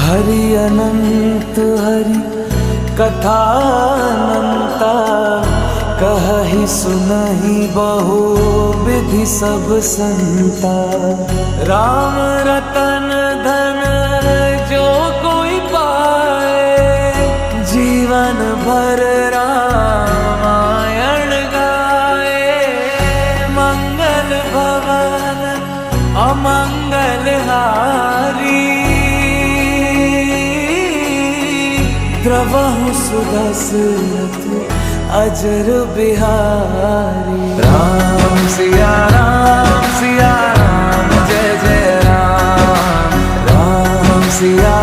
हरि अनंत हरि कथा अनंता, कहहि सुनहि बहु विधि सब संता। राम रतन धन जो कोई पाए, जीवन भर रामायण गाए। मंगल भवन अमंगल हारी, द्रवहु सुदशरथ अजर बिहारी। राम सिया राम, जय जय राम। राम सिया